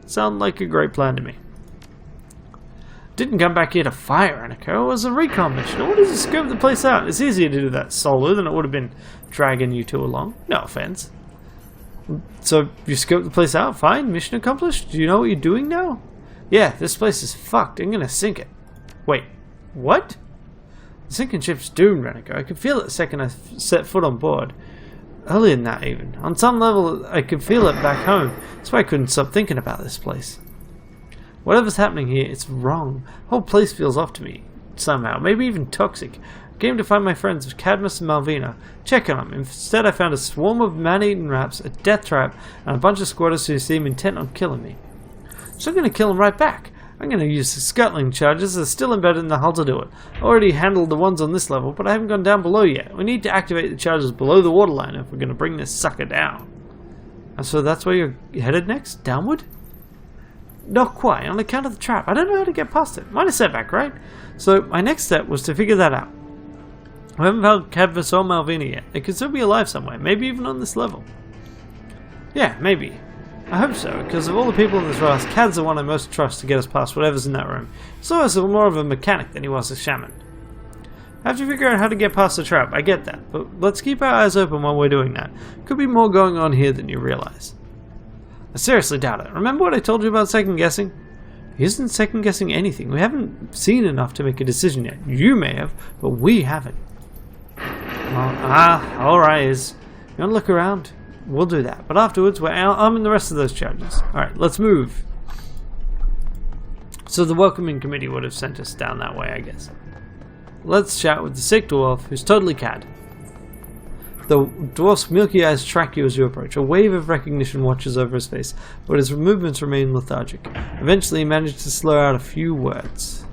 Sound like a great plan to me. Didn't come back here to fire Ranneko. It was a recon mission. I wanted to scope the place out. It's easier to do that solo than it would have been dragging you two along. No offense. So, you scoped the place out? Fine. Mission accomplished? Do you know what you're doing now? Yeah, this place is fucked. I'm gonna sink it. Wait. What? The sinking ship's doomed, Ranneko. I could feel it the second I set foot on board. Earlier than that, even. On some level, I could feel it back home. That's why I couldn't stop thinking about this place. Whatever's happening here, it's wrong. The whole place feels off to me, somehow. Maybe even toxic. I came to find my friends Cadmus and Malvina. Check on them. Instead, I found a swarm of man-eating rats, a death trap, and a bunch of squatters who seem intent on killing me. So I'm going to kill them right back. I'm going to use the scuttling charges that are still embedded in the hull to do it. I already handled the ones on this level, but I haven't gone down below yet. We need to activate the charges below the waterline if we're going to bring this sucker down. And so that's where you're headed next? Downward? Not quite, on account of the trap. I don't know how to get past it. Minor setback, right? So my next step was to figure that out. I haven't found Cadmus or Malvina yet. They could still be alive somewhere, maybe even on this level. Yeah, maybe. I hope so, because of all the people in this raft, Cad's the one I most trust to get us past whatever's in that room. He's always more of a mechanic than he was a shaman. I have to figure out how to get past the trap, I get that, but let's keep our eyes open while we're doing that. Could be more going on here than you realize. I seriously doubt it. Remember what I told you about second guessing? He isn't second guessing anything. We haven't seen enough to make a decision yet. You may have, but we haven't. Well, alright, you want to look around? We'll do that. But afterwards, we're arming the rest of those charges. Alright, let's move. So the welcoming committee would have sent us down that way, I guess. Let's chat with the sick dwarf, who's totally Cad. The dwarf's milky eyes track you as you approach. A wave of recognition watches over his face, but his movements remain lethargic. Eventually, he managed to slur out a few words.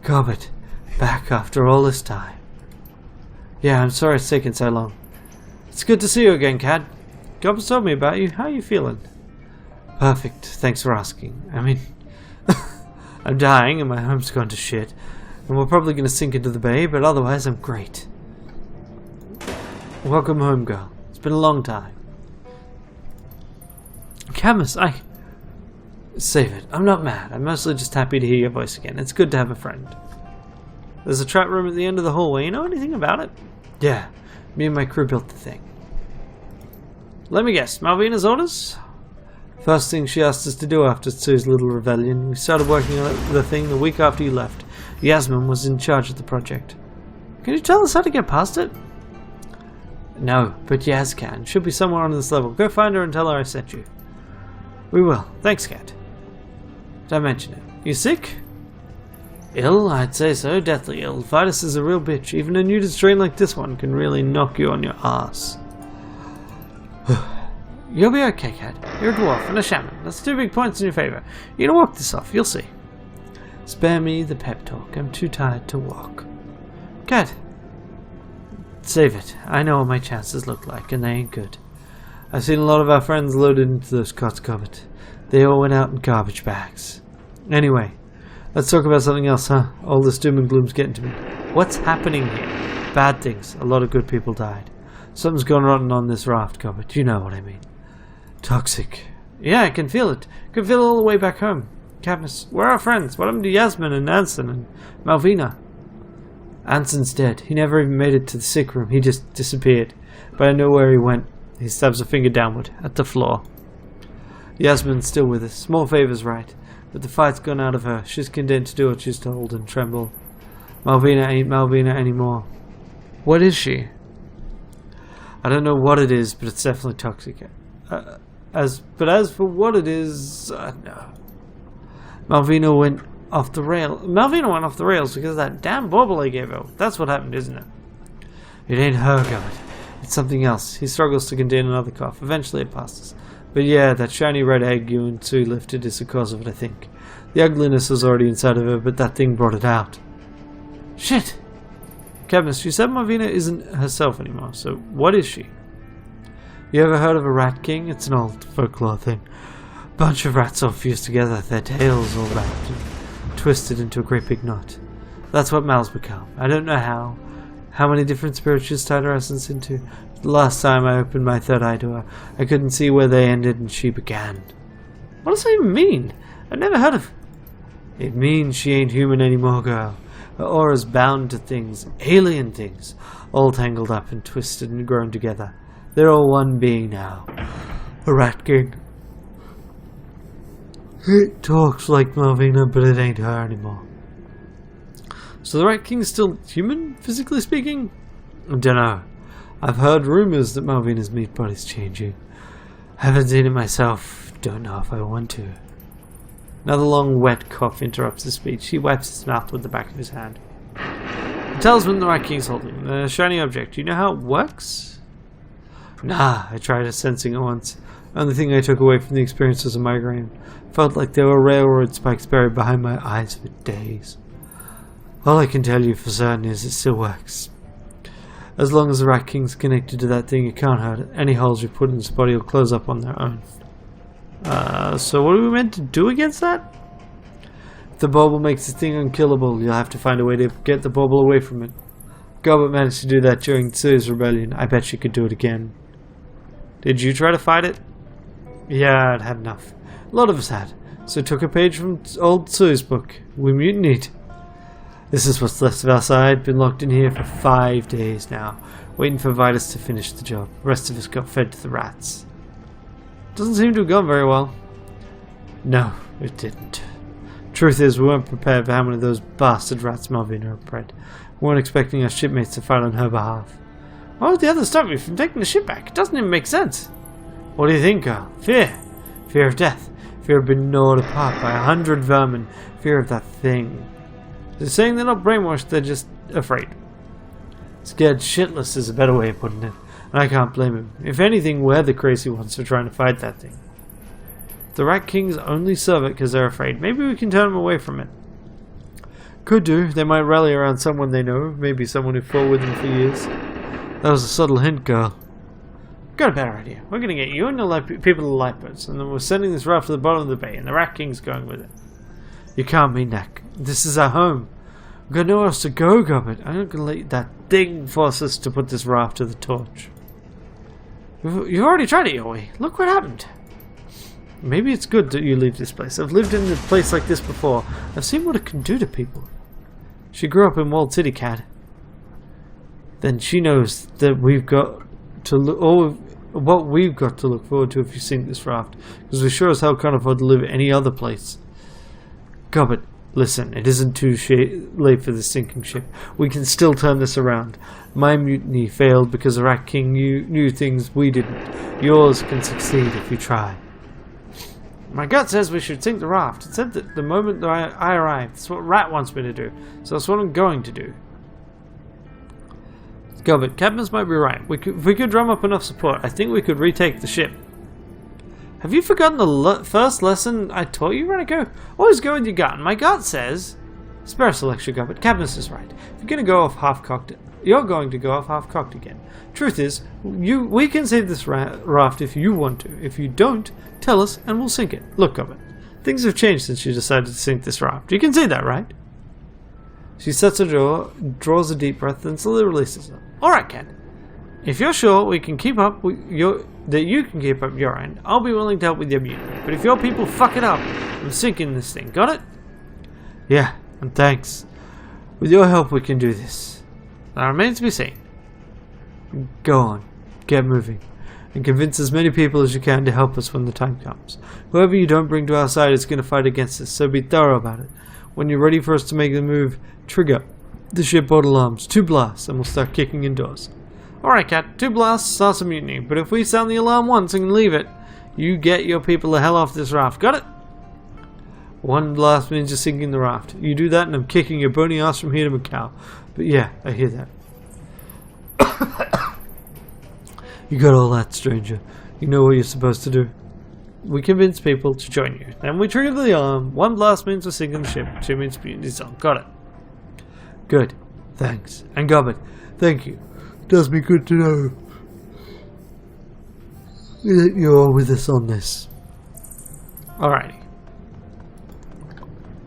Cobbett, back after all this time. Yeah, I'm sorry it's taken so long. It's good to see you again, Cad. Cobbett told me about you. How are you feeling? Perfect. Thanks for asking. I mean, I'm dying and my home's gone to shit. And we're probably going to sink into the bay, but otherwise I'm great. Welcome home, girl. It's been a long time. Cadmus, save it. I'm not mad. I'm mostly just happy to hear your voice again. It's good to have a friend. There's a trap room at the end of the hallway. You know anything about it? Yeah. Me and my crew built the thing. Let me guess. Malvina's orders? First thing she asked us to do after Sue's little rebellion. We started working on the thing the week after you left. Yasmin was in charge of the project. Can you tell us how to get past it? No, but Yaz can. Should be somewhere on this level. Go find her and tell her I sent you. We will. Thanks, Cat. Did I mention it? You sick? Ill? I'd say so. Deathly ill. Vitus is a real bitch. Even a nudist strain like this one can really knock you on your ass. You'll be okay, Cat. You're a dwarf and a shaman. That's 2 big points in your favor. You're gonna walk this off. You'll see. Spare me the pep talk. I'm too tired to walk. Cat. Save it. I know what my chances look like, and they ain't good. I've seen a lot of our friends loaded into those cots covered. They all went out in garbage bags. Anyway, let's talk about something else, huh? All this doom and gloom's getting to me. What's happening here? Bad things. A lot of good people died. Something's gone rotten on this raft, Cobbett. You know what I mean. Toxic. Yeah, I can feel it. I can feel it all the way back home. Cadmus, where are our friends? What happened to Yasmin and Anson and Malvina? Anson's dead. He never even made it to the sick room. He just disappeared. But I know where he went. He stabs a finger downward, at the floor. Yasmin's still with us. Small favors, right. But the fight's gone out of her. She's content to do what she's told and tremble. Malvina ain't Malvina anymore. What is she? I don't know what it is, but it's definitely toxic. As for what it is, no. Malvina went off the rails because of that damn bauble I gave her. That's what happened, isn't it? It ain't her, Cobbett. It's something else. He struggles to contain another cough. Eventually it passes. But yeah, that shiny red egg you and Sue lifted is the cause of it, I think. The ugliness was already inside of her, but that thing brought it out. Shit! Cadmus, you said Malvina isn't herself anymore, so what is she? You ever heard of a rat king? It's an old folklore thing. Bunch of rats all fused together, their tails all wrapped and twisted into a great big knot. That's what Mal's become. I don't know how many different spirits she's tied her essence into. The last time I opened my third eye to her, I couldn't see where they ended and she began. What does that even mean? I've never heard of... It means she ain't human anymore, girl. Her aura's bound to things, alien things, all tangled up and twisted and grown together. They're all one being now. A rat king. It talks like Malvina, but it ain't her anymore. So the Rat King's still human, physically speaking? I dunno. I've heard rumours that Malvina's meat body's changing. Haven't seen it myself. Don't know if I want to. Another long, wet cough interrupts his speech. He wipes his mouth with the back of his hand. The talisman the Rat King's holding. The shiny object. Do you know how it works? Nah, I tried sensing it once. The only thing I took away from the experience was a migraine. Felt like there were railroad spikes buried behind my eyes for days. All I can tell you for certain is it still works. As long as the Rat King's connected to that thing, it can't hurt it. Any holes you put in its body will close up on their own. So what are we meant to do against that? If the bauble makes the thing unkillable, you'll have to find a way to get the bauble away from it. Goblet managed to do that during Tsu's rebellion. I bet she could do it again. Did you try to fight it? Yeah, I'd had enough. A lot of us had. So I took a page from old Tsu's book. We mutinied. This is what's left of our side. Been locked in here for 5 days now, waiting for Vitus to finish the job. The rest of us got fed to the rats. Doesn't seem to have gone very well. No, it didn't. Truth is, we weren't prepared for how many of those bastard rats Malvina had bred. We weren't expecting our shipmates to fight on her behalf. Why would the others stop me from taking the ship back? It doesn't even make sense. What do you think, girl? Fear. Fear of death. Fear of being gnawed apart by 100 vermin. Fear of that thing. They're saying they're not brainwashed, they're just afraid. Scared shitless is a better way of putting it. And I can't blame him. If anything, we're the crazy ones for trying to fight that thing. The Rat Kings only serve it because they're afraid. Maybe we can turn them away from it. Could do. They might rally around someone they know. Maybe someone who fought with them for years. That was a subtle hint, girl. Got a better idea. We're going to get you and the people of the lifeboats, and then we're sending this raft to the bottom of the bay, and the Rat King's going with it. You can't mean that. This is our home. We've got nowhere else to go, Gobbet. I'm not going to let that thing force us to put this raft to the torch. You've already tried it your way. Look what happened. Maybe it's good that you leave this place. I've lived in a place like this before. I've seen what it can do to people. She grew up in Walled City, Cad. Then she knows that we've got to look, what we've got to look forward to if you sink this raft. Because we sure as hell can't afford to live any other place. Gobbet, listen, it isn't too late for this sinking ship. We can still turn this around. My mutiny failed because the Rat King knew things we didn't. Yours can succeed if you try. My gut says we should sink the raft. It said that the moment that I arrived. That's what Rat wants me to do. So that's what I'm going to do. Gobbet, Cadmus might be right. If we could drum up enough support, I think we could retake the ship. Have you forgotten the first lesson I taught you, Ranneko? Always go with your gut. And my gut says... Spare us a lecture, Gobbet. Cadmus is right. If you're going to go off half-cocked, you're going to go off half-cocked again. Truth is, we can save this raft if you want to. If you don't, tell us and we'll sink it. Look, Gobbet. Things have changed since you decided to sink this raft. You can see that, right? She sets her jaw, draws a deep breath, and slowly releases her. Alright, Ken. If you're sure we can keep up that you can keep up your end, I'll be willing to help with your mutiny. But if your people fuck it up, I'm sinking this thing. Got it? Yeah, and thanks. With your help, we can do this. That remains to be seen. Go on. Get moving. And convince as many people as you can to help us when the time comes. Whoever you don't bring to our side is going to fight against us, so be thorough about it. When you're ready for us to make the move, trigger the shipboard alarms. 2 blasts, and we'll start kicking indoors. Alright, Cat. 2 blasts, starts a mutiny. But if we sound the alarm once and leave it, you get your people the hell off this raft. Got it? 1 blast means you're sinking the raft. You do that and I'm kicking your bony ass from here to Macau. But yeah, I hear that. You got all that, stranger. You know what you're supposed to do. We convince people to join you. Then we trigger the alarm. 1 blast means we're sinking the ship. 2 means mutini's on. Got it. Good. Thanks. And Gobbet, thank you. Does me good to know that you're all with us on this. Alrighty.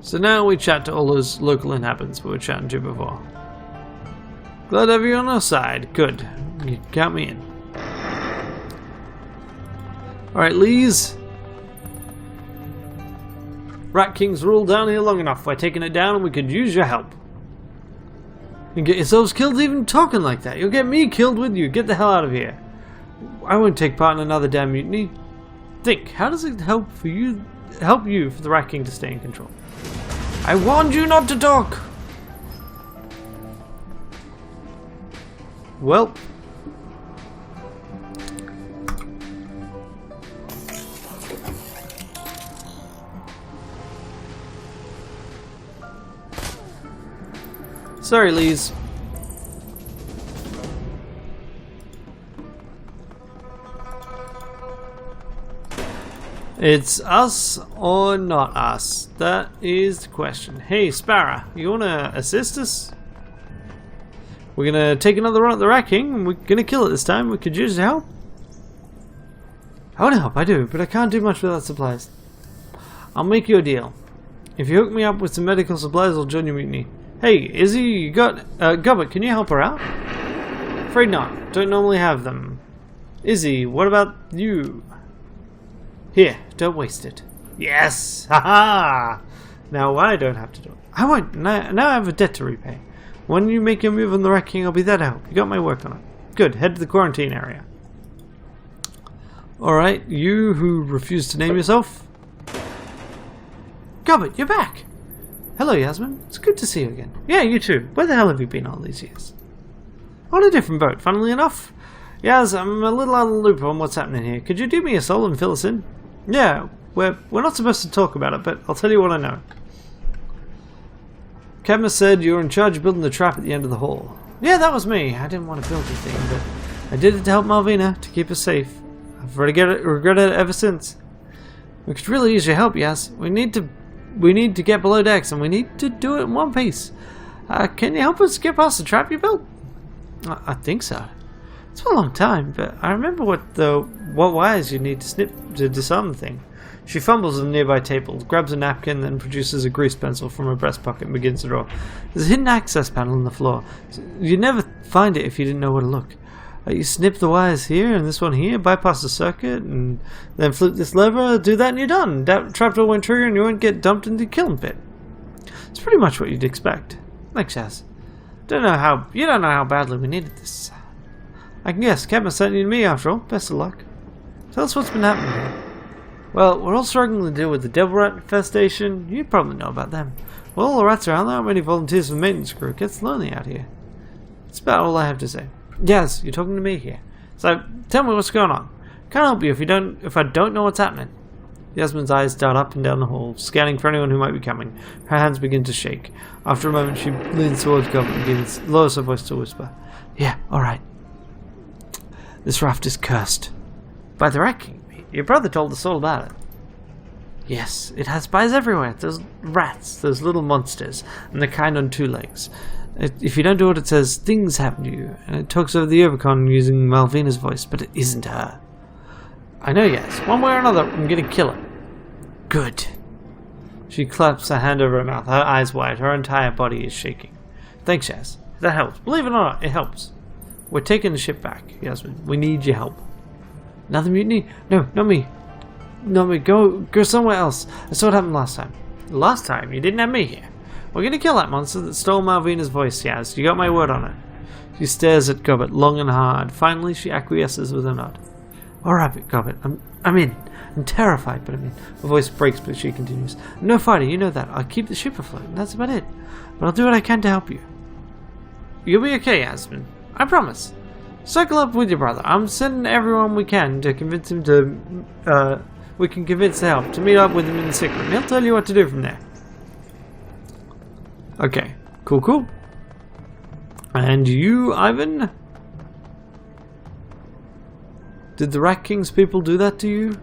So now we chat to all those local inhabitants we were chatting to before. Glad to have you on our side. Good. You count me in. Alright, Lees. Rat King's ruled down here long enough. We're taking it down and we could use your help. You get yourselves killed even talking like that. You'll get me killed with you. Get the hell out of here. I won't take part in another damn mutiny. Think, how does it help you for the Rat King to stay in control? I warned you not to talk! Well. Sorry, Lise. It's us or not us? That is the question. Hey, Sparrow, you wanna assist us? We're gonna take another run at the Rat King, and we're gonna kill it this time. We could use your help. I want to help, I do, but I can't do much without supplies. I'll make you a deal. If you hook me up with some medical supplies, I'll join your mutiny. Hey, Izzy, you got Gubbit, can you help her out? Afraid not. Don't normally have them. Izzy, what about you? Here, don't waste it. Yes! Haha! Now I don't have to do it. I won't. Now I have a debt to repay. When you make your move on the Rat King, I'll be there to help. You got my work on it. Good, head to the quarantine area. Alright, you who refused to name yourself. Gubbit, you're back! Hello, Yasmin. It's good to see you again. Yeah, you too. Where the hell have you been all these years? On a different boat, funnily enough. Yas, I'm a little out of the loop on what's happening here. Could you do me a solid and fill us in? Yeah, we're not supposed to talk about it, but I'll tell you what I know. Cadmus said you were in charge of building the trap at the end of the hall. Yeah, that was me. I didn't want to build anything, but I did it to help Malvina, to keep us safe. I've regretted it ever since. We could really use your help, Yas. We need to get below decks, and we need to do it in one piece. Can you help us get past the trap you built? I think so. It's been a long time, but I remember what wires you need to snip to disarm the thing. She fumbles in the nearby table, grabs a napkin, then produces a grease pencil from her breast pocket and begins to draw. There's a hidden access panel on the floor. You'd never find it if you didn't know where to look. You snip the wires here and this one here, bypass the circuit, and then flip this lever, do that and you're done. That trapdoor won't trigger and you won't get dumped into the killing pit. It's pretty much what you'd expect. Thanks, Shaz. You don't know how badly we needed this. I can guess. Cadmus sent you to me after all. Best of luck. Tell us what's been happening here. Well, we're all struggling to deal with the devil rat infestation. You probably know about them. Well, all the rats around, there aren't many volunteers for the maintenance crew. It gets lonely out here. That's about all I have to say. Yes, you're talking to me here. So, tell me what's going on. Can't help you if I don't know what's happening. Yasmin's eyes dart up and down the hall, scanning for anyone who might be coming. Her hands begin to shake. After a moment, she leans towards Governor and begins, lowers her voice to whisper. Yeah, alright. This raft is cursed. By the Rat King. Your brother told us all about it. Yes, it has spies everywhere. Those rats, those little monsters, and the kind on two legs. If you don't do what it says, things happen to you. And it talks over the Overcon using Malvina's voice, but it isn't her. I know, yes. One way or another, I'm going to kill it. Good. She claps her hand over her mouth, her eyes wide, her entire body is shaking. Thanks, Shaz. That helps. Believe it or not, it helps. We're taking the ship back, Yasmin. We need your help. Another mutiny? No, not me. Not me. Go somewhere else. I saw what happened last time. Last time? You didn't have me here. We're going to kill that monster that stole Malvina's voice, Yaz. You got my word on it. She stares at Gobbet long and hard. Finally, she acquiesces with a nod. Alright, Gobbet. I'm in. I'm terrified, but I'm in. Her voice breaks, but she continues. I'm no fighter, you know that. I'll keep the ship afloat, and that's about it. But I'll do what I can to help you. You'll be okay, Yasmin. I promise. Circle up with your brother. I'm sending everyone we can to convince him to... we can convince the help to meet up with him in the sick room. He'll tell you what to do from there. Okay. Cool. And you, Ivan? Did the Rat King's people do that to you?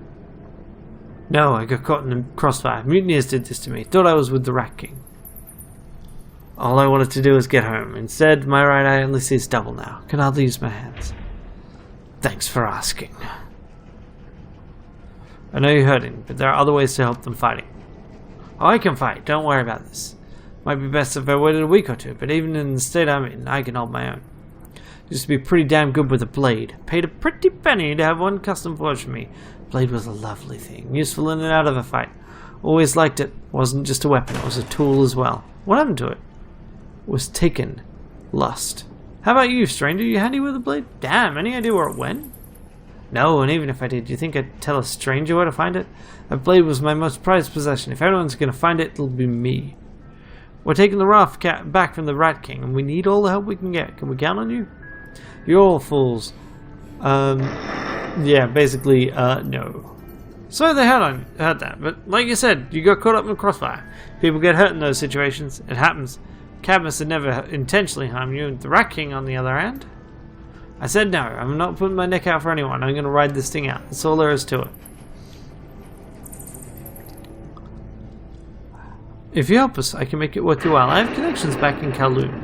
No, I got caught in the crossfire. Mutineers did this to me. Thought I was with the Rat King. All I wanted to do was get home. Instead, my right eye only sees double now. Can hardly use my hands. Thanks for asking. I know you're hurting, but there are other ways to help them fighting. Oh, I can fight. Don't worry about this. Might be best if I waited a week or two, but even in the state I'm in, I can hold my own. Used to be pretty damn good with a blade. Paid a pretty penny to have one custom forged for me. Blade was a lovely thing, useful in and out of a fight. Always liked it. Wasn't just a weapon, it was a tool as well. What happened to it? It was taken. Lost. How about you, stranger? You handy with a blade? Damn, any idea where it went? No, and even if I did, do you think I'd tell a stranger where to find it? That blade was my most prized possession. If anyone's going to find it, it'll be me. We're taking the raft back from the Rat King, and we need all the help we can get. Can we count on you? You're all fools. Yeah, basically, no. So they heard that, but like you said, you got caught up in the crossfire. People get hurt in those situations. It happens. Cadmus had never intentionally harmed you, and the Rat King, on the other hand. I said no. I'm not putting my neck out for anyone. I'm going to ride this thing out. That's all there is to it. If you help us, I can make it worth your while. I have connections back in Kowloon.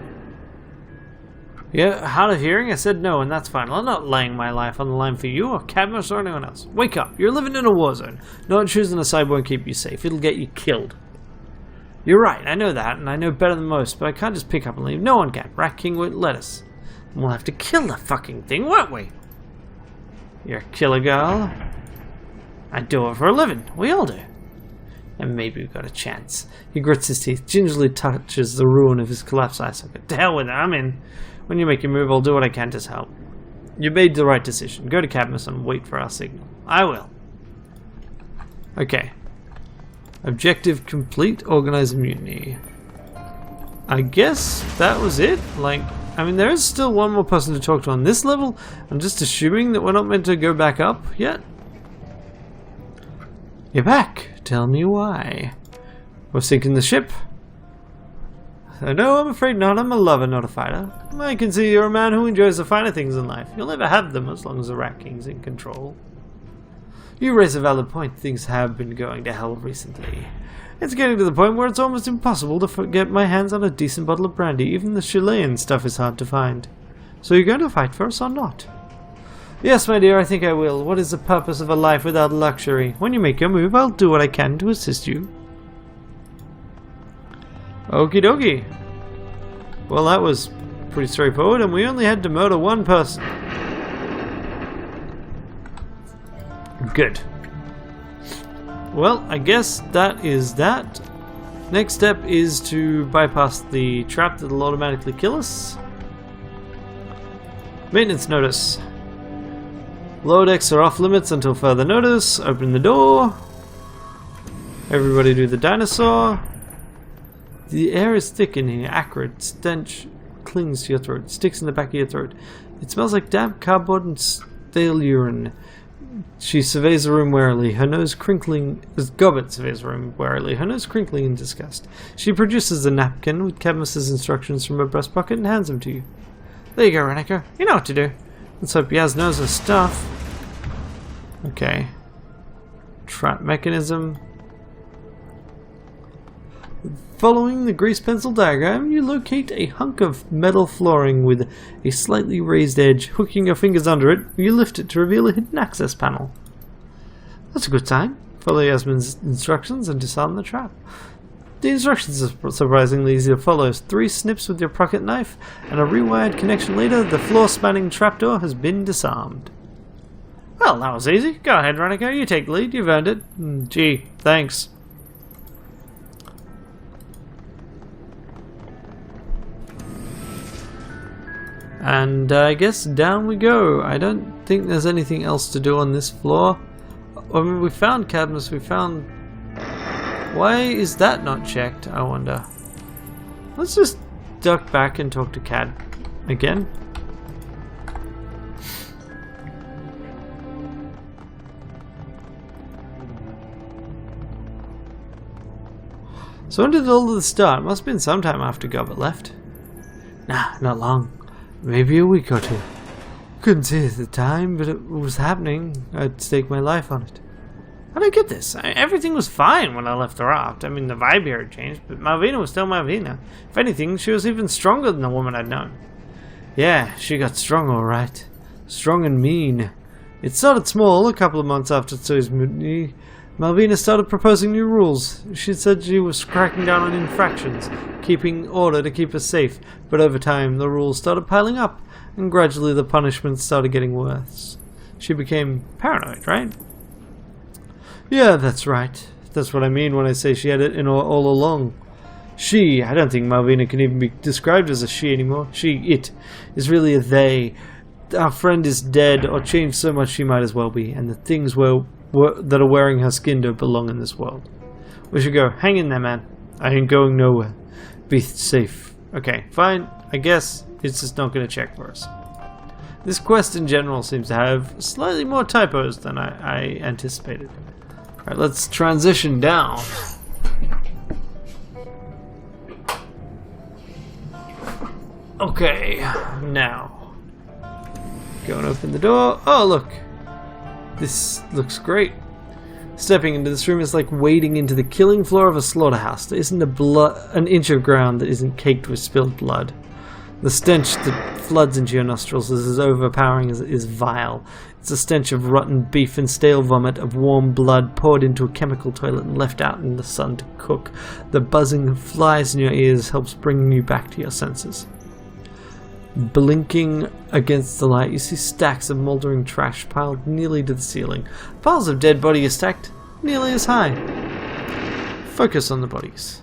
Yeah, hard of hearing? I said no, and that's fine. I'm not laying my life on the line for you or Cadmus or anyone else. Wake up. You're living in a war zone. Not choosing a side won't keep you safe. It'll get you killed. You're right. I know that, and I know better than most, but I can't just pick up and leave. No one can. Rat King won't let us. And we'll have to kill the fucking thing, won't we? You're a killer girl. I do it for a living. We all do. And maybe we've got a chance. He grits his teeth, gingerly touches the ruin of his collapsed eye socket. To hell with it, I'm in. When you make your move, I'll do what I can to help. You made the right decision. Go to Cadmus and wait for our signal. I will. Okay. Objective complete. Organize a mutiny. I guess that was it. Like, I mean, there is still one more person to talk to on this level. I'm just assuming that we're not meant to go back up yet. You're back. Tell me why. We're sinking the ship. No, I'm afraid not. I'm a lover, not a fighter. I can see you're a man who enjoys the finer things in life. You'll never have them as long as the Rat King's in control. You raise a valid point. Things have been going to hell recently. It's getting to the point where it's almost impossible to get my hands on a decent bottle of brandy. Even the Chilean stuff is hard to find. So you're going to fight for us or not? Yes, my dear, I think I will. What is the purpose of a life without luxury? When you make your move, I'll do what I can to assist you. Okie dokie. Well, that was pretty straightforward, and we only had to murder one person. Good. Well, I guess that is that. Next step is to bypass the trap that'll automatically kill us. Maintenance notice. Lower decks are off limits until further notice. Open the door. Everybody do the dinosaur. The air is thick in here, acrid. Stench clings to your throat, sticks in the back of your throat. It smells like damp cardboard and stale urine. She surveys the room warily, her nose crinkling. Gobbet surveys the room warily, her nose crinkling in disgust. She produces a napkin with Cadmus's instructions from her breast pocket and hands them to you. There you go, Ranneko. You know what to do. Let's hope Yaz knows her stuff. Okay. Trap mechanism. Following the grease pencil diagram, you locate a hunk of metal flooring with a slightly raised edge. Hooking your fingers under it, you lift it to reveal a hidden access panel. That's a good sign. Follow Yasmin's instructions and disarm the trap. The instructions are surprisingly easy to follow. 3 snips with your pocket knife, and a rewired connection later, the floor-spanning trapdoor has been disarmed. Well, that was easy. Go ahead, Ranneko. You take the lead. You've earned it. Gee, thanks. And I guess down we go. I don't think there's anything else to do on this floor. I mean, we found Cadmus, we found... Why is that not checked, I wonder? Let's just duck back and talk to Cad again. So when did all of this start? It must have been sometime after Gobbet left. Nah, not long. Maybe a week or 2. Couldn't see it at the time, but it was happening. I'd stake my life on it. How did I get this? Everything was fine when I left the raft. I mean, the vibe here had changed, but Malvina was still Malvina. If anything, she was even stronger than the woman I'd known. Yeah, she got strong all right. Strong and mean. It started small. A couple of months after Tsu's mutiny, Malvina started proposing new rules. She said she was cracking down on infractions, keeping order to keep us safe, but over time the rules started piling up, and gradually the punishments started getting worse. She became paranoid, right? Yeah, that's right. That's what I mean when I say she had it in all along. She, I don't think Malvina can even be described as a she anymore. She, it, is really a they. Our friend is dead or changed so much she might as well be, and the things that are wearing her skin don't belong in this world. We should go. Hang in there, man. I ain't going nowhere. Be safe. Okay, fine. I guess it's just not going to check for us. This quest in general seems to have slightly more typos than I anticipated. Alright, let's transition down. Okay, now. Go and open the door. Oh, look. This looks great. Stepping into this room is like wading into the killing floor of a slaughterhouse. There isn't an inch of ground that isn't caked with spilled blood. The stench that floods into your nostrils is as overpowering as it is vile. It's a stench of rotten beef and stale vomit, of warm blood poured into a chemical toilet and left out in the sun to cook. The buzzing of flies in your ears helps bring you back to your senses. Blinking against the light, you see stacks of mouldering trash piled nearly to the ceiling. Piles of dead bodies are stacked nearly as high. Focus on the bodies.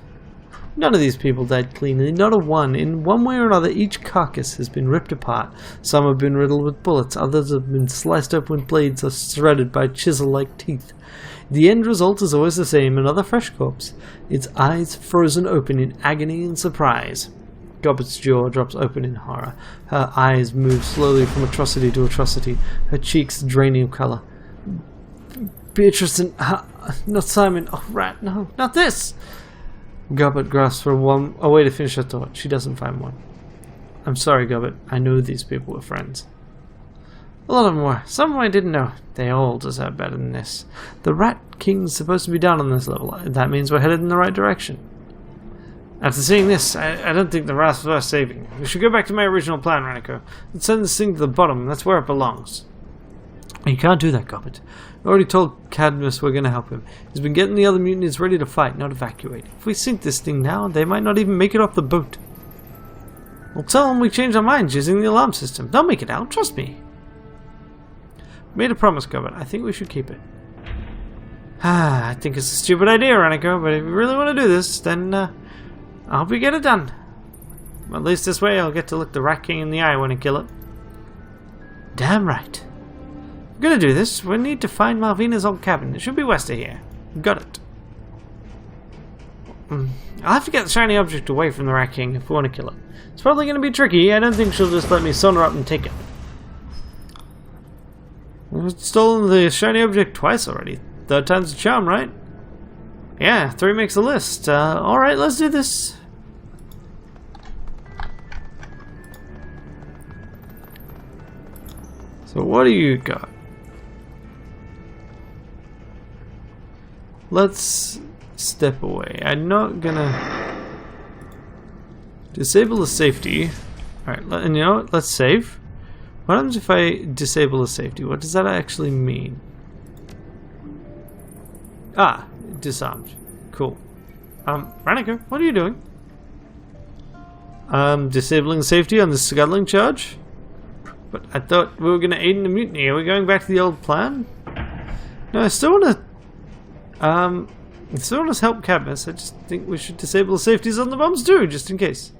None of these people died cleanly, not a one. In one way or another, each carcass has been ripped apart. Some have been riddled with bullets, others have been sliced open with blades or shredded by chisel-like teeth. The end result is always the same, another fresh corpse, its eyes frozen open in agony and surprise. Gobbet's jaw drops open in horror. Her eyes move slowly from atrocity to atrocity, her cheeks draining of colour. Beatrice and... not Simon. Oh, rat, no, not this! Gobbet grasps for a way to finish her thought. She doesn't find one. I'm sorry, Gobbet. I know these people were friends. A lot of them were. Some of them I didn't know. They all deserve better than this. The Rat King's supposed to be down on this level. That means we're headed in the right direction. After seeing this, I don't think the Rat's worth saving. We should go back to my original plan, Ranneko. Let's send this thing to the bottom. That's where it belongs. You can't do that, Gobbet. I already told Cadmus we're going to help him. He's been getting the other mutinies ready to fight, not evacuate. If we sink this thing now, they might not even make it off the boat. We'll tell them we changed our minds using the alarm system. They'll make it out, trust me. Made a promise, Gobbet. I think we should keep it. I think it's a stupid idea, Ranneko, but if you really want to do this, then I hope we get it done. At least this way I'll get to look the Rat King in the eye when I kill it. Damn right. We're gonna do this. We need to find Malvina's old cabin. It should be west of here. Got it. I'll have to get the shiny object away from the Rat King if we want to kill it. It's probably gonna be tricky. I don't think she'll just let me saunter up and take it. We've stolen the shiny object twice already. Third time's a charm, right? Yeah, 3 makes a list. Alright, let's do this. So what do you got? Let's step away. I'm not gonna disable the safety. Alright, and you know what? Let's save. What happens if I disable the safety? What does that actually mean? Ah, disarmed. Cool. Ranneko, what are you doing? Disabling safety on the scuttling charge? But I thought we were gonna aid in the mutiny. Are we going back to the old plan? No, I still wanna help Cadmus. I just think we should disable the safeties on the bombs too, just in case.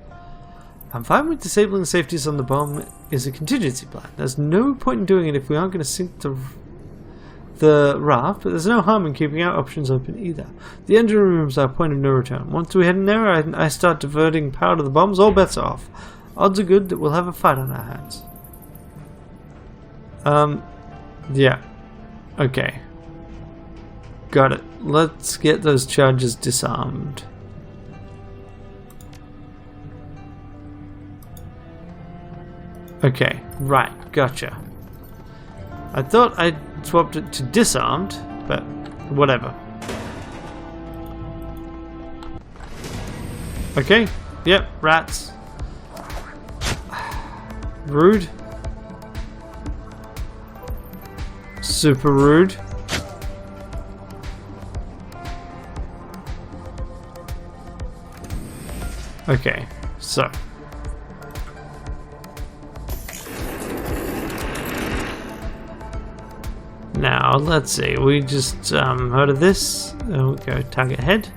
I'm fine with disabling the safeties on the bomb is a contingency plan. There's no point in doing it if we aren't going to sink the raft, but there's no harm in keeping our options open either. The engine room is our point of no return. Once we head in there and I start diverting power to the bombs, all bets are off. Odds are good that we'll have a fight on our hands. Yeah. Okay. Got it. Let's get those charges disarmed. Okay, right, gotcha. I thought I swapped it to disarmed, but whatever. Okay, yep, rats. Rude. Super rude. Okay, so. Now, let's see. We just heard of this. There we go. Target head.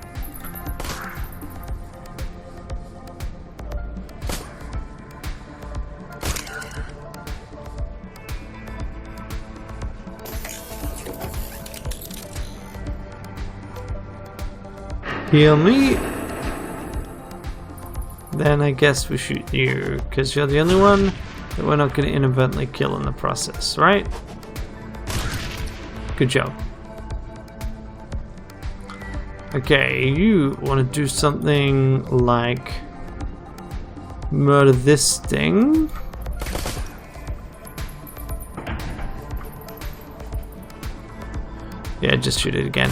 Heal me. Then I guess we shoot you, because you're the only one that we're not going to inadvertently kill in the process, right? Good job. Okay, you want to do something like murder this thing. Yeah, just shoot it again.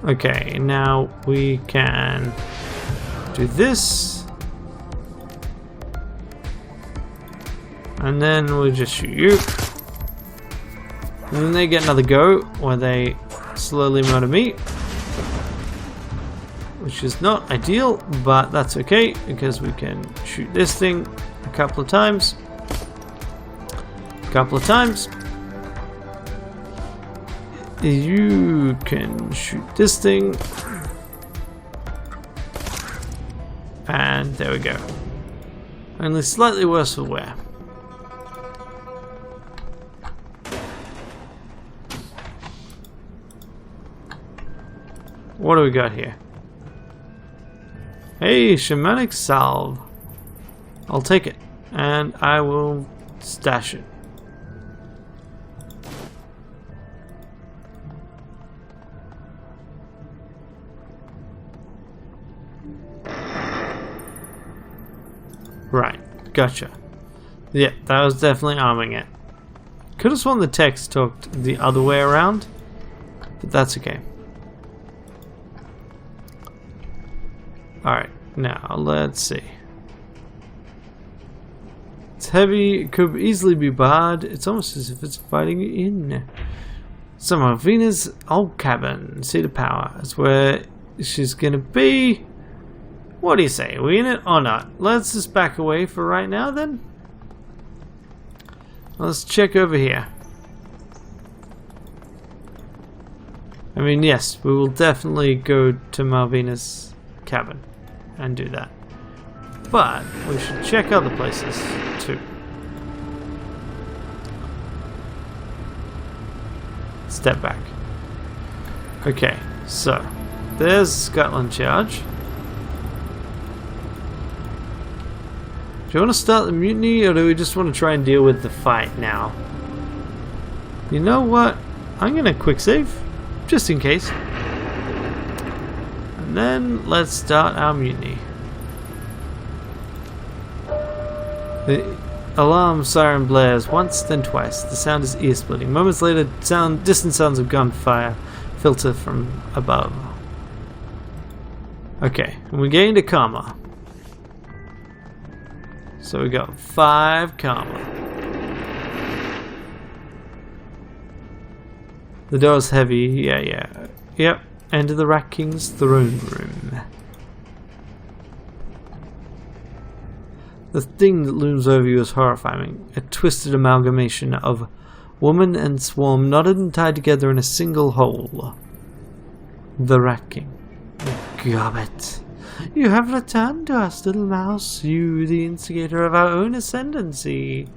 Okay, now we can do this. And then we'll just shoot you. And then they get another go where they slowly murder me. Which is not ideal, but that's okay because we can shoot this thing a couple of times. You can shoot this thing. And there we go. Only slightly worse for wear. What do we got here? Hey, shamanic salve. I'll take it. And I will stash it. Right, gotcha. Yeah, that was definitely arming it. Could have sworn the text talked the other way around, but that's okay. Alright, now let's see. It's heavy, it could easily be barred. It's almost as if it's fighting in. So Malvina's old cabin, seat of power, is where she's gonna be. What do you say? Are we in it or not? Let's just back away for right now then. Let's check over here. I mean, yes, we will definitely go to Malvina's cabin and do that. But we should check other places too. Step back. Okay, so there's Scotland charge. Do you want to start the mutiny, or do we just want to try and deal with the fight now? You know what? I'm going to quick save, just in case. And then let's start our mutiny. The alarm siren blares once, then twice. The sound is ear-splitting. Moments later, distant sounds of gunfire filter from above. Okay, and we gained a karma. So we got 5 karma. The door's heavy. Yeah. Yep. Enter the Rat King's throne room. The thing that looms over you is horrifying. A twisted amalgamation of woman and swarm knotted and tied together in a single whole. The Rat King. Gobbet. You have returned to us, little mouse, you, the instigator of our own ascendancy.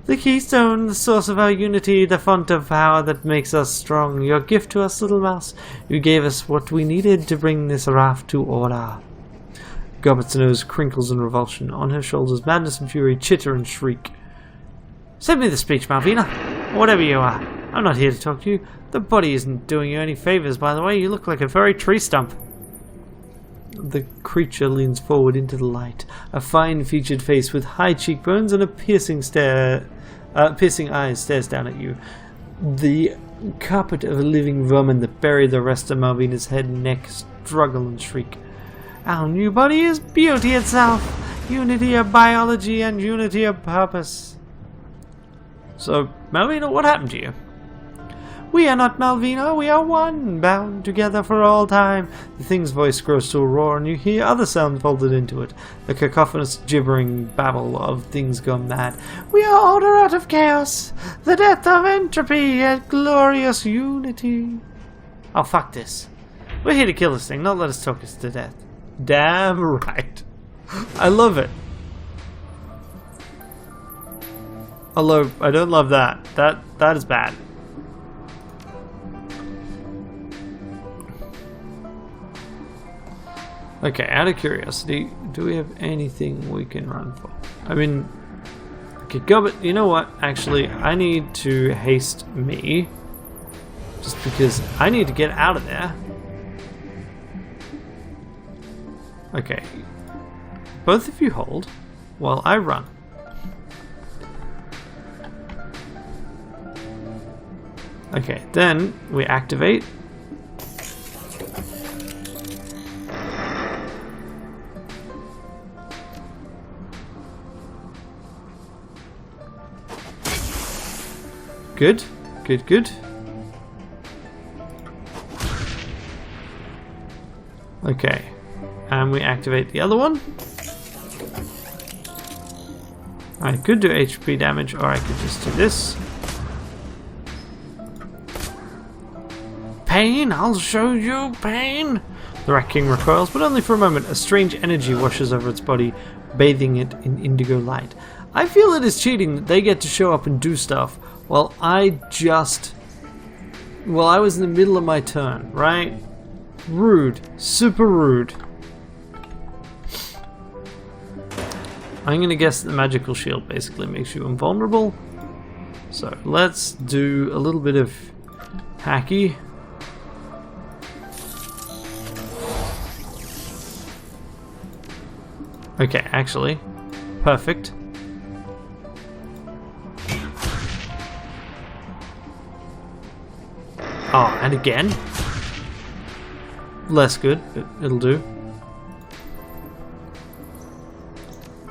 The keystone, the source of our unity, the font of power that makes us strong. Your gift to us, little mouse. You gave us what we needed to bring this raft to order. Gobbet's nose crinkles in revulsion. On her shoulders, madness and fury chitter and shriek. Send me the speech, Malvina. Whatever you are. I'm not here to talk to you. The body isn't doing you any favors, by the way. You look like a very tree stump. The creature leans forward into the light, a fine-featured face with high cheekbones and a piercing eyes stares down at you. The carpet of living vermin that bury the rest of Malvina's head and neck struggle and shriek. Our new body is beauty itself, unity of biology and unity of purpose. So, Malvina, what happened to you? We are not Malvina, we are one, bound together for all time. The thing's voice grows to a roar, and you hear other sounds folded into it. The cacophonous gibbering babble of things gone mad. We are order out of chaos, the death of entropy, yet glorious unity. Oh, fuck this. We're here to kill this thing, not let us talk us to death. Damn right. I love it. Although, I don't love that. That is bad. Okay, out of curiosity, do we have anything we can run for? I mean, okay, Gubbit, you know what? Actually, I need to haste me. Just because I need to get out of there. Okay. Both of you hold while I run. Okay, then we activate. Good, good, good. Okay, and we activate the other one. I could do HP damage, or I could just do this. Pain, I'll show you pain! The Rat King recoils, but only for a moment. A strange energy washes over its body, bathing it in indigo light. I feel it is cheating that they get to show up and do stuff, while I was in the middle of my turn, right? Rude. Super rude. I'm gonna guess that the magical shield basically makes you invulnerable. So let's do a little bit of hacky. Okay, actually, perfect. Oh, and again. Less good, but it'll do.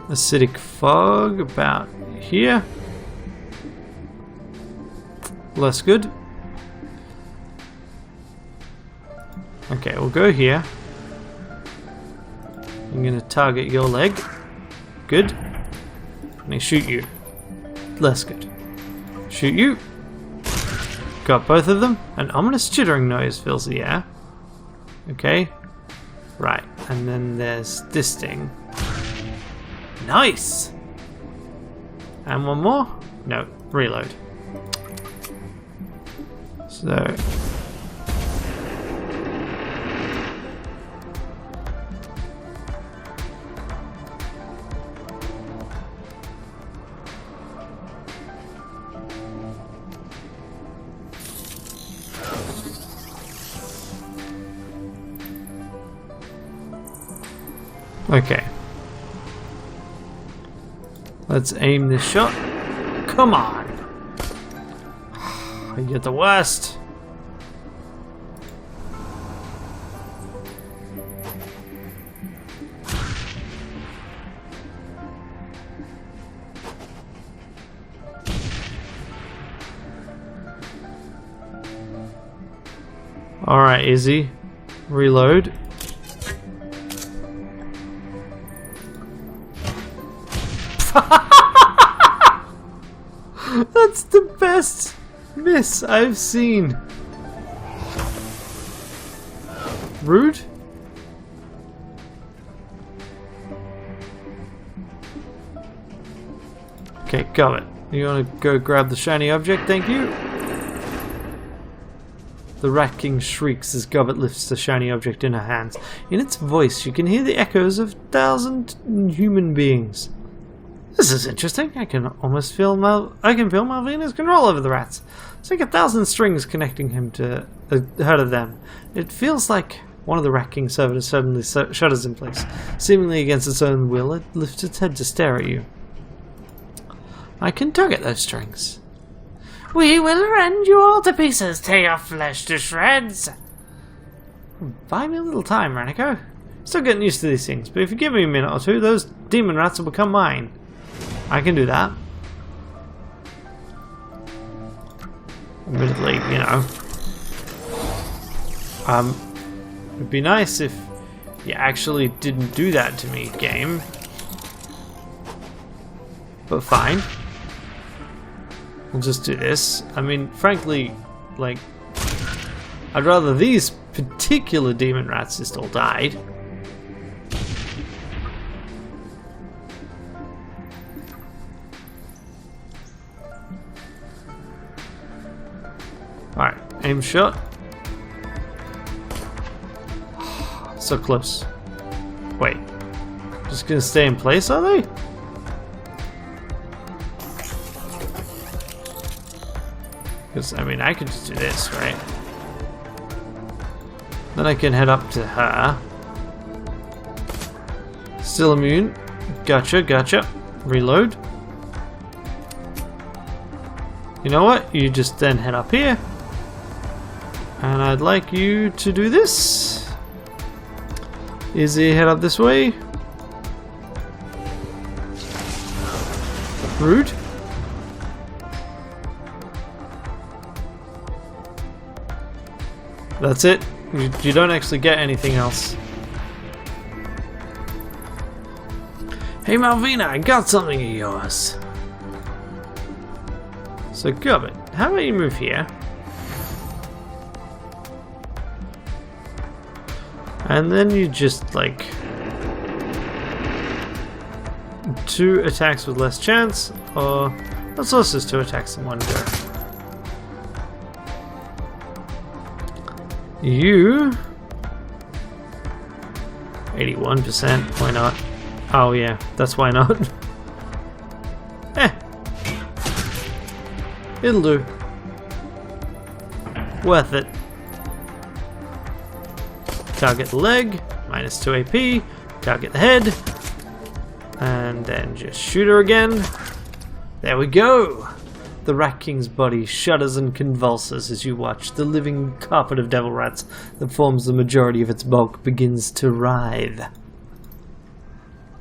Acidic fog about here. Less good. Okay, we'll go here. I'm gonna target your leg. Good. And I shoot you. Less good. Shoot you. Got both of them. An ominous chittering noise fills the air. Okay. Right. And then there's this thing. Nice! And one more? No. Reload. So... Okay. Let's aim this shot. Come on! You're the worst! Alright, Izzy. Reload. That's the best miss I've seen. Rude? Okay, got it. You want to go grab the shiny object? Thank you. The Rat King shrieks as Gubbit lifts the shiny object in her hands. In its voice, you can hear the echoes of 1,000 human beings. This is interesting. I can almost feel Malvina's control over the rats. It's like 1,000 strings connecting him to the herd of them. It feels like one of the Rat King servitors suddenly shudders in place. Seemingly against its own will, it lifts its head to stare at you. I can tug at those strings. We will rend you all to pieces, tear your flesh to shreds. Buy me a little time, Ranneko. Still getting used to these things, but if you give me a minute or two, those demon rats will become mine. I can do that. Admittedly, you know. It'd be nice if you actually didn't do that to me, game. But fine. We'll just do this. I mean, frankly, like, I'd rather these particular demon rats just all died. Alright, aim shot. So close. Wait. Just gonna stay in place, are they? Because, I mean, I could just do this, right? Then I can head up to her. Still immune. Gotcha, gotcha. Reload. You know what? You just then head up here. And I'd like you to do this. Izzy, head up this way. Rude. That's it. You don't actually get anything else. Hey Malvina, I got something of yours. So Gubbit, how about you move here? And then you just like 2 attacks with less chance, or let's also just 2 attacks in one go. You 81%, why not? Oh yeah, that's why not. It'll do. Worth it. Target the leg, -2 AP, target the head, and then just shoot her again. There we go! The Rat King's body shudders and convulses as you watch. The living carpet of devil rats that forms the majority of its bulk begins to writhe.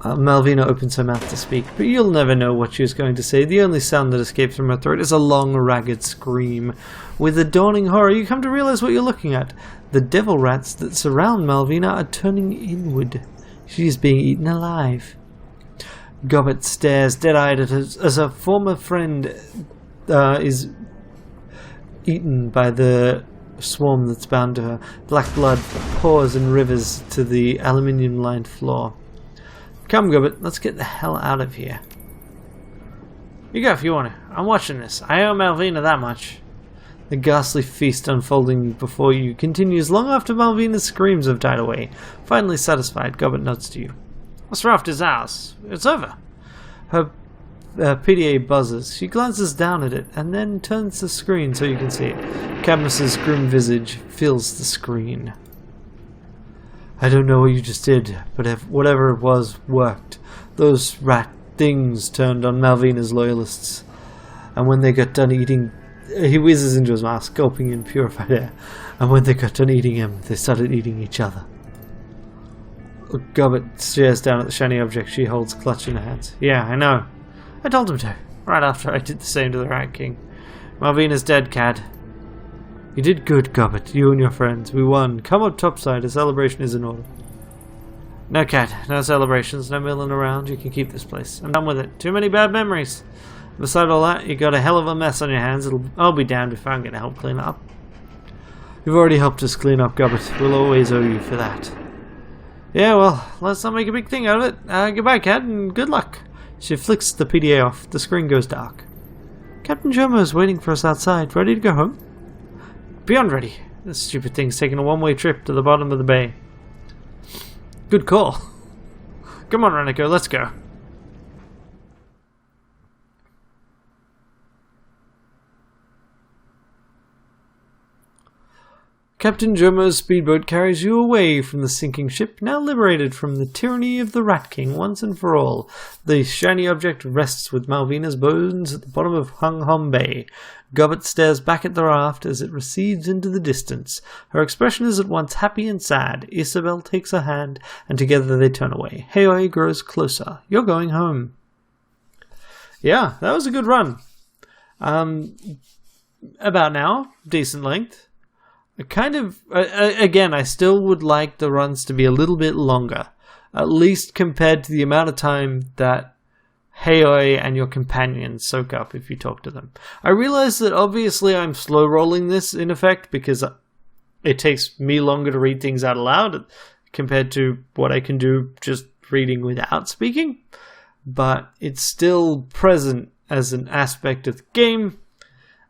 Malvina opens her mouth to speak, but you'll never know what she is going to say. The only sound that escapes from her throat is a long, ragged scream. With a dawning horror, you come to realize what you're looking at. The devil rats that surround Malvina are turning inward. She is being eaten alive. Gobbet stares dead-eyed at her as her former friend is eaten by the swarm that's bound to her. Black blood pours in rivers to the aluminium-lined floor. Come, Gubbet, let's get the hell out of here. You go if you want to. I'm watching this. I owe Malvina that much. The ghastly feast unfolding before you continues long after Malvina's screams have died away. Finally satisfied, Gubbet nods to you. What's raft is ours. It's over. Her PDA buzzes. She glances down at it and then turns the screen so you can see it. Cadmus's grim visage fills the screen. I don't know what you just did, but if whatever it was worked. Those rat things turned on Malvina's loyalists. And when they got done eating... He whizzes into his mask, gulping in purified air. And when they got done eating him, they started eating each other. Gobbet stares down at the shiny object she holds clutched in her hands. Yeah, I know. I told him to. Right after I did the same to the Rat King. Malvina's dead, Cad. You did good, Gobbet. You and your friends. We won. Come up topside. A celebration is in order. No, Cad. No celebrations. No milling around. You can keep this place. I'm done with it. Too many bad memories. Beside all that, you got a hell of a mess on your hands. I'll be damned if I'm going to help clean up. You've already helped us clean up, Gobbet. We'll always owe you for that. Yeah, well, let's not make a big thing out of it. Goodbye, Cad, and good luck. She flicks the PDA off. The screen goes dark. Captain Jomo is waiting for us outside. Ready to go home? Beyond ready. This stupid thing's taking a one-way trip to the bottom of the bay. Good call. Come on, Ranneko, let's go. Captain Jomo's speedboat carries you away from the sinking ship, now liberated from the tyranny of the Rat King once and for all. The shiny object rests with Malvina's bones at the bottom of Hung Hom Bay. Gobbet stares back at the raft as it recedes into the distance. Her expression is at once happy and sad. Isabel takes her hand, and together they turn away. Heoi grows closer. You're going home. Yeah, that was a good run. about an hour, decent length. Again, I still would like the runs to be a little bit longer, at least compared to the amount of time that Hayoi and your companions soak up if you talk to them. I realize that obviously I'm slow rolling this in effect because it takes me longer to read things out aloud compared to what I can do just reading without speaking, but it's still present as an aspect of the game,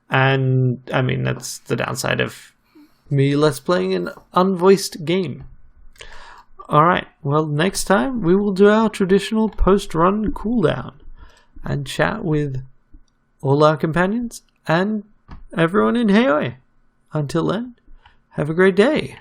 and I mean that's the downside of me let's playing an unvoiced game. Alright, well next time we will do our traditional post-run cooldown and chat with all our companions and everyone in Hayoi. Until then, have a great day.